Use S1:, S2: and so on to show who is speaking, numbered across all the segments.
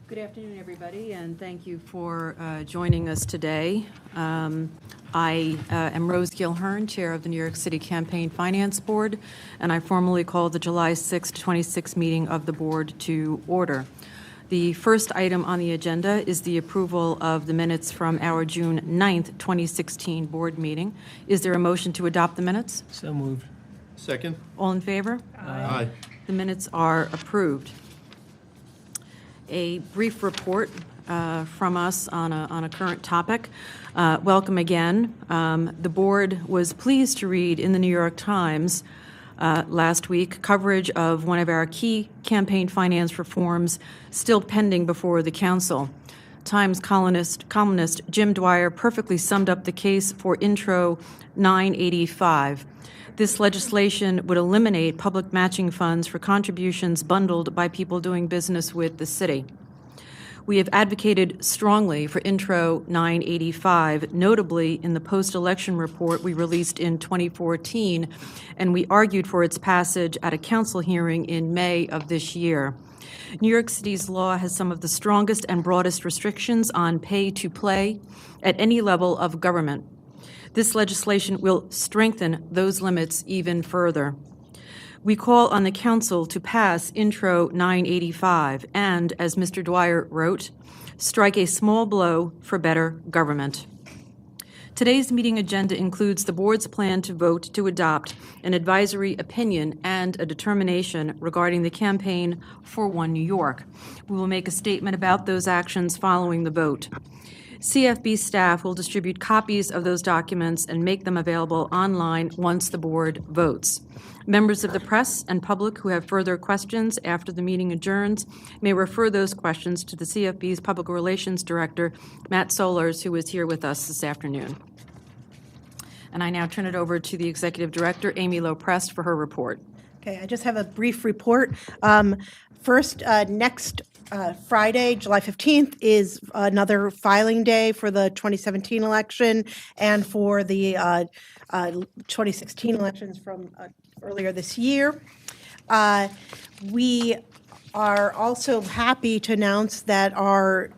S1: Good afternoon, everybody, and thank you for joining us today. I am Rose Gilhern, Chair of the New York City Campaign Finance Board, and I formally call the July 6, 2026 meeting of the Board to order. The first item on the agenda is the approval of the minutes from our June 9th, 2016 Board meeting. Is there a motion to adopt the minutes?
S2: So moved.
S3: Second.
S1: All in favor?
S3: Aye.
S1: The minutes are approved. A brief report from us on a current topic. Welcome again. The board was pleased to read in the New York Times last week coverage of one of our key campaign finance reforms still pending before the council. Times columnist Jim Dwyer perfectly summed up the case for Intro 985. This legislation would eliminate public matching funds for contributions bundled by people doing business with the city. We have advocated strongly for Intro 985, notably in the post-election report we released in 2014, and we argued for its passage at a council hearing in May of this year. New York City's law has some of the strongest and broadest restrictions on pay-to-play at any level of government. This legislation will strengthen those limits even further. We call on the Council to pass Intro 985 and, as Mr. Dwyer wrote, strike a small blow for better government. Today's meeting agenda includes the Board's plan to vote to adopt an advisory opinion and a determination regarding the campaign for One New York. We will make a statement about those actions following the vote. CFB staff will distribute copies of those documents and make them available online once the board votes. Members of the press and public who have further questions after the meeting adjourns may refer those questions to the CFB's Public Relations Director, Matt Solers, who is here with us this afternoon. And I now turn it over to the Executive Director, Amy Loprest, for her report.
S4: Okay, I just have a brief report. First, next Friday, July 15th, is another filing day for the 2017 election and for the 2016 elections from earlier this year. We are also happy to announce that our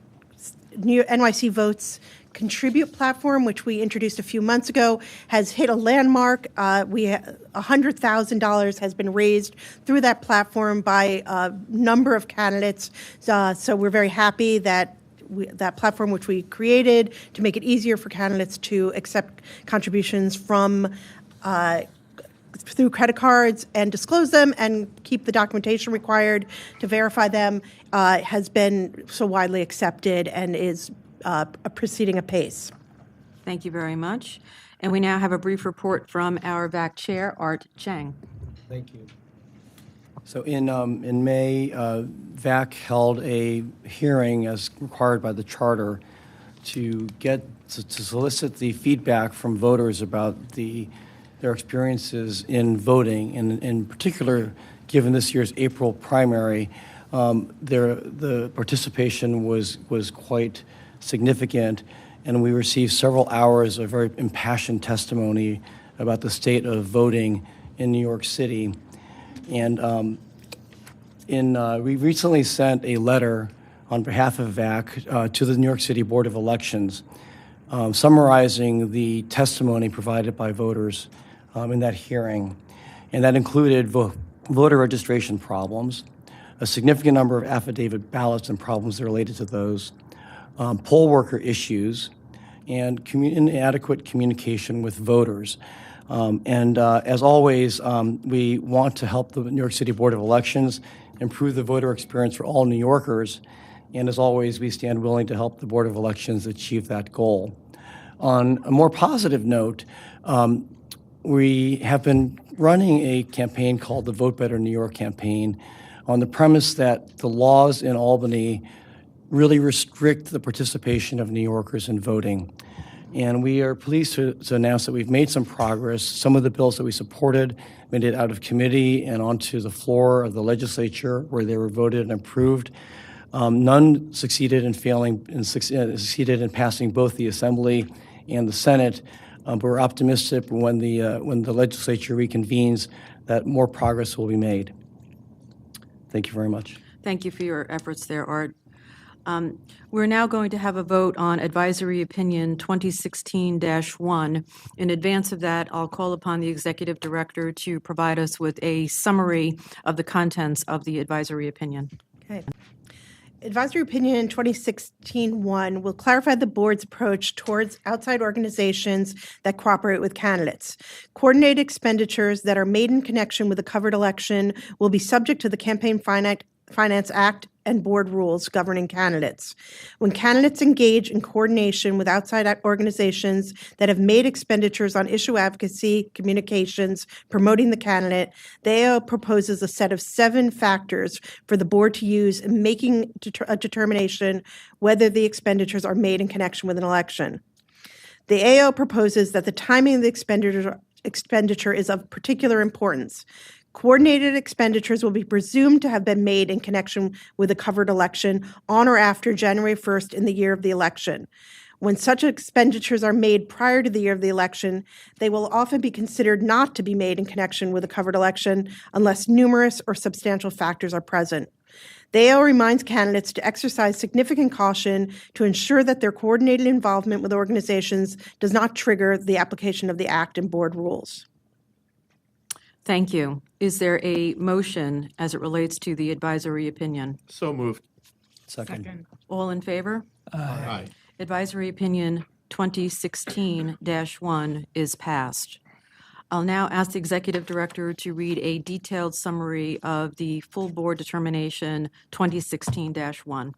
S4: new NYC Votes Contribute platform, which we introduced a few months ago, has hit a landmark. $100,000 has been raised through that platform by a number of candidates. So we're very happy that that platform, which we created to make it easier for candidates to accept contributions from through credit cards and disclose them and keep the documentation required to verify them, has been so widely accepted and is proceeding apace.
S1: Thank you very much. And we now have a brief report from our VAC Chair, Art Chang.
S2: Thank you. So in May, VAC held a hearing as required by the charter to solicit the feedback from voters about their experiences in voting, and in particular, given this year's April primary, the participation was quite significant, and we received several hours of very impassioned testimony about the state of voting in New York City. And we recently sent a letter on behalf of VAC to the New York City Board of Elections summarizing the testimony provided by voters in that hearing. And that included voter registration problems, a significant number of affidavit ballots and problems related to those, poll worker issues, and inadequate communication with voters. As always, we want to help the New York City Board of Elections improve the voter experience for all New Yorkers. And as always, we stand willing to help the Board of Elections achieve that goal. On a more positive note, we have been running a campaign called the Vote Better New York campaign on the premise that the laws in Albany really restrict the participation of New Yorkers in voting. And we are pleased to announce that we've made some progress. Some of the bills that we supported made it out of committee and onto the floor of the legislature where they were voted and approved. None succeeded in succeeded in passing both the Assembly and the Senate. But we're optimistic when the legislature reconvenes that more progress will be made. Thank you very much.
S1: Thank you for your efforts there, Art. We're now going to have a vote on Advisory Opinion 2016-1. In advance of that, I'll call upon the Executive Director to provide us with a summary of the contents of the Advisory Opinion.
S4: Okay. Advisory Opinion 2016-1 will clarify the board's approach towards outside organizations that cooperate with candidates. Coordinated expenditures that are made in connection with a covered election will be subject to the Campaign Finance Act and board rules governing candidates. When candidates engage in coordination with outside organizations that have made expenditures on issue advocacy, communications, promoting the candidate, the AO proposes a set of 7 factors for the board to use in making a determination whether the expenditures are made in connection with an election. The AO proposes that the timing of the expenditure is of particular importance. Coordinated expenditures will be presumed to have been made in connection with a covered election on or after January 1st in the year of the election. When such expenditures are made prior to the year of the election, they will often be considered not to be made in connection with a covered election unless numerous or substantial factors are present. The AO reminds candidates to exercise significant caution to ensure that their coordinated involvement with organizations does not trigger the application of the Act and board rules.
S1: Thank you. Is there a motion as it relates to the advisory opinion?
S3: So moved.
S2: Second.
S1: All in favor?
S3: Aye.
S1: Advisory Opinion 2016-1 is passed. I'll now ask the Executive Director to read a detailed summary of the full board determination 2016-1.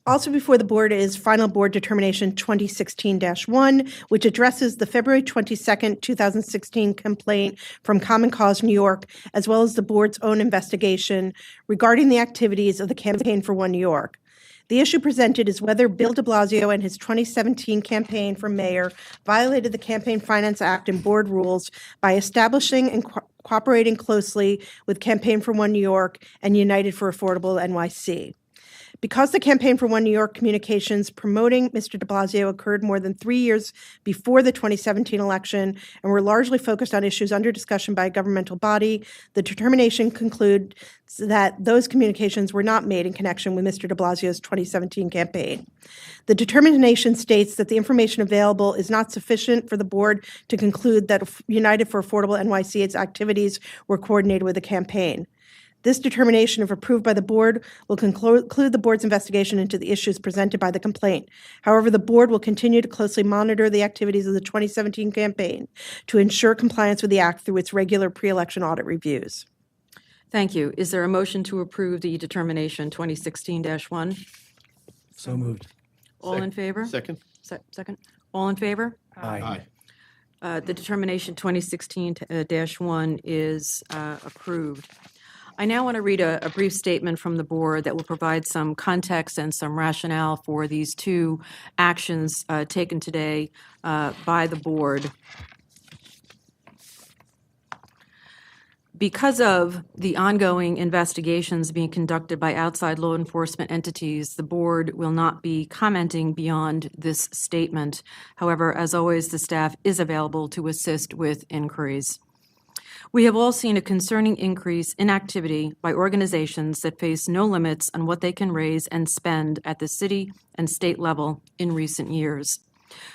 S4: Also before the board is final board determination 2016-1, which addresses the February 22nd, 2016 complaint from Common Cause New York, as well as the board's own investigation regarding the activities of the Campaign for One New York. The issue presented is whether Bill de Blasio and his 2017 campaign for mayor violated the Campaign Finance Act and board rules by establishing and cooperating closely with Campaign for One New York and United for Affordable NYC. Because the Campaign for One New York communications promoting Mr. de Blasio occurred more than 3 years before the 2017 election and were largely focused on issues under discussion by a governmental body, the determination concludes that those communications were not made in connection with Mr. de Blasio's 2017 campaign. The determination states that the information available is not sufficient for the board to conclude that United for Affordable NYC's activities were coordinated with the campaign. This determination, if approved by the board, will conclude the board's investigation into the issues presented by the complaint. However, the board will continue to closely monitor the activities of the 2017 campaign to ensure compliance with the Act through its regular pre-election audit reviews.
S1: Thank you. Is there a motion to approve the determination 2016-1?
S2: So moved.
S1: All in favor?
S3: Second.
S1: Second. All in favor?
S3: Aye.
S1: The determination 2016-1 is approved. I now want to read a brief statement from the board that will provide some context and some rationale for these 2 actions taken today by the board. Because of the ongoing investigations being conducted by outside law enforcement entities, the board will not be commenting beyond this statement. However, as always, the staff is available to assist with inquiries. We have all seen a concerning increase in activity by organizations that face no limits on what they can raise and spend at the city and state level in recent years.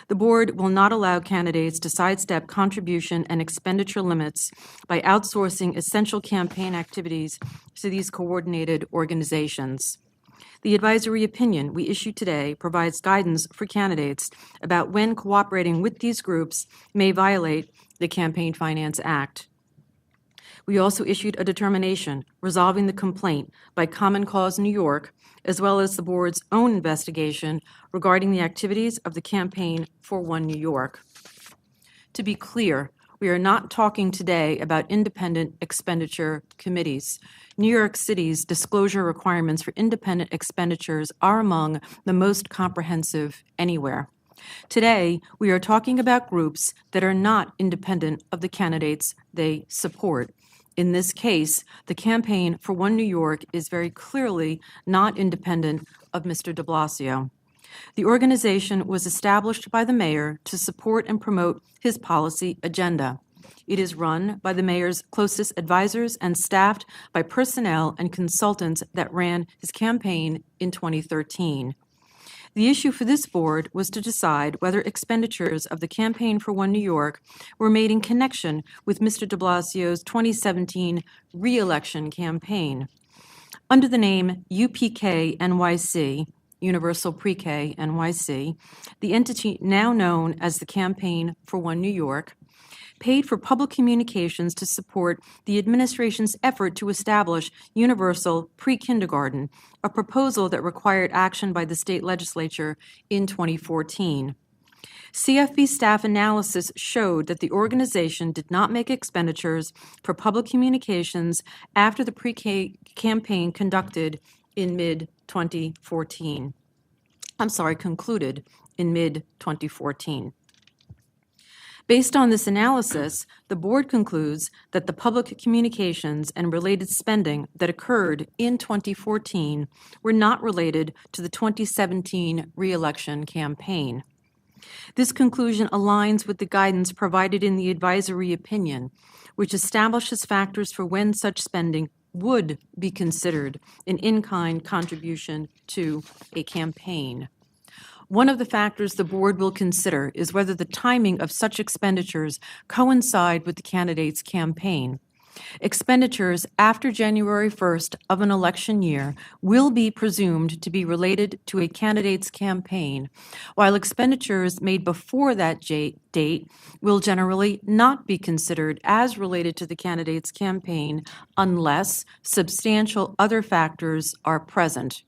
S1: The board will not allow candidates to sidestep contribution and expenditure limits by outsourcing essential campaign activities to these coordinated organizations. The advisory opinion we issue today provides guidance for candidates about when cooperating with these groups may violate the Campaign Finance Act. We also issued a determination resolving the complaint by Common Cause New York, as well as the board's own investigation regarding the activities of the Campaign for One New York. To be clear, we are not talking today about independent expenditure committees. New York City's disclosure requirements for independent expenditures are among the most comprehensive anywhere. Today, we are talking about groups that are not independent of the candidates they support. In this case, the Campaign for One New York is very clearly not independent of Mr. de Blasio. The organization was established by the mayor to support and promote his policy agenda. It is run by the mayor's closest advisors and staffed by personnel and consultants that ran his campaign in 2013. The issue for this board was to decide whether expenditures of the Campaign for One New York were made in connection with Mr. de Blasio's 2017 re-election campaign. Under the name UPK NYC, Universal Pre-K NYC, the entity now known as the Campaign for One New York, paid for public communications to support the administration's effort to establish universal pre-kindergarten, a proposal that required action by the state legislature in 2014. CFB staff analysis showed that the organization did not make expenditures for public communications after the pre-K campaign concluded in mid-2014. Based on this analysis, the board concludes that the public communications and related spending that occurred in 2014 were not related to the 2017 re-election campaign. This conclusion aligns with the guidance provided in the advisory opinion, which establishes factors for when such spending would be considered an in-kind contribution to a campaign. One of the factors the board will consider is whether the timing of such expenditures coincide with the candidate's campaign. Expenditures after January 1st of an election year will be presumed to be related to a candidate's campaign, while expenditures made before that date will generally not be considered as related to the candidate's campaign unless substantial other factors are present.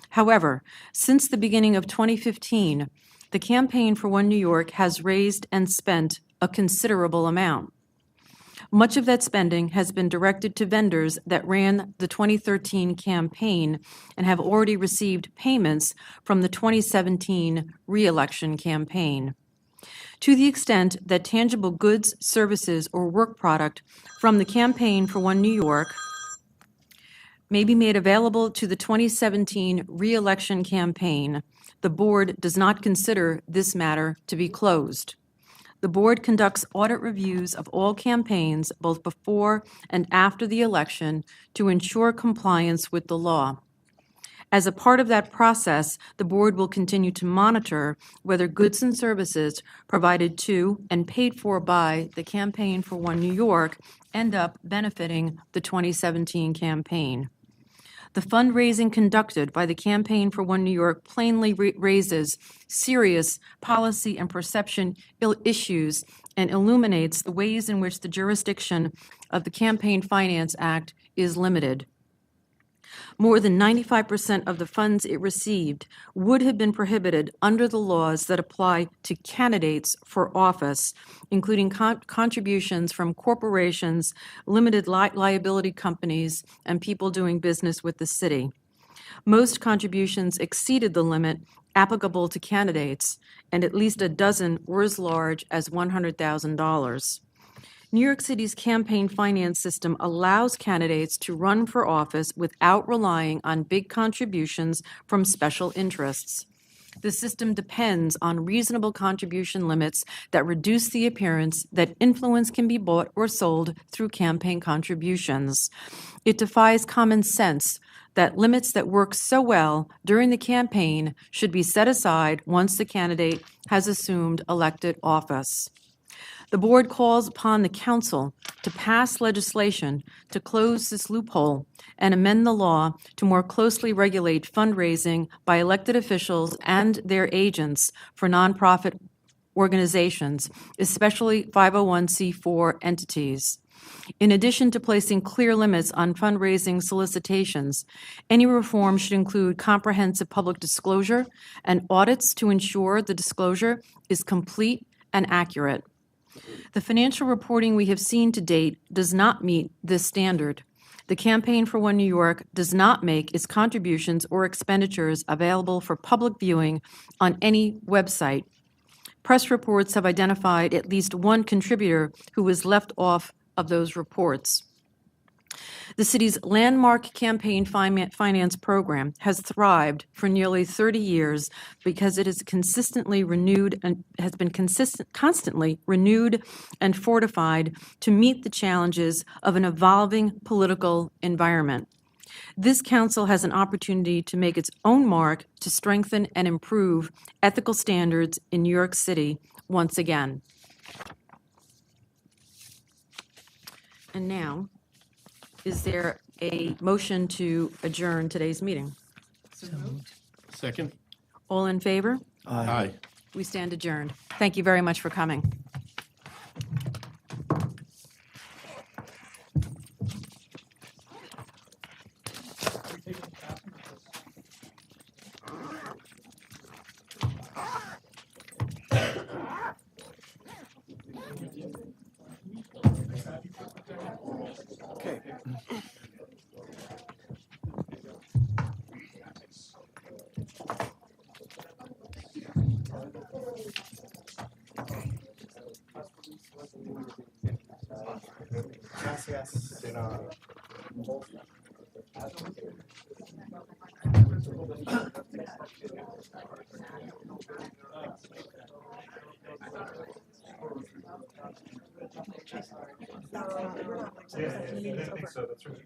S1: However, since the beginning of 2015, the Campaign for One New York has raised and spent a considerable amount. Much of that spending has been directed to vendors that ran the 2013 campaign and have already received payments from the 2017 re-election campaign. To the extent that tangible goods, services, or work product from the Campaign for One New York may be made available to the 2017 re-election campaign, the board does not consider this matter to be closed. The board conducts audit reviews of all campaigns, both before and after the election, to ensure compliance with the law. As a part of that process, the board will continue to monitor whether goods and services provided to and paid for by the Campaign for One New York end up benefiting the 2017 campaign. The fundraising conducted by the Campaign for One New York plainly raises serious policy and perception issues and illuminates the ways in which the jurisdiction of the Campaign Finance Act is limited. More than 95% of the funds it received would have been prohibited under the laws that apply to candidates for office, including contributions from corporations, limited liability companies, and people doing business with the city. Most contributions exceeded the limit applicable to candidates, and at least a dozen were as large as $100,000. New York City's campaign finance system allows candidates to run for office without relying on big contributions from special interests. The system depends on reasonable contribution limits that reduce the appearance that influence can be bought or sold through campaign contributions. It defies common sense that limits that work so well during the campaign should be set aside once the candidate has assumed elected office. The board calls upon the council to pass legislation to close this loophole and amend the law to more closely regulate fundraising by elected officials and their agents for nonprofit organizations, especially 501c4 entities. In addition to placing clear limits on fundraising solicitations, any reform should include comprehensive public disclosure and audits to ensure the disclosure is complete and accurate. The financial reporting we have seen to date does not meet this standard. The Campaign for One New York does not make its contributions or expenditures available for public viewing on any website. Press reports have identified at least one contributor who was left off of those reports. The city's landmark campaign finance program has thrived for nearly 30 years because it is consistently renewed and has been constantly renewed and fortified to meet the challenges of an evolving political environment. This council has an opportunity to make its own mark to strengthen and improve ethical standards in New York City once again. And now, is there a motion to adjourn today's meeting?
S3: Second?
S1: All in favor?
S3: Aye.
S1: We stand adjourned. Thank you very much for coming.
S2: Okay.
S5: Yeah, I think so. That's right.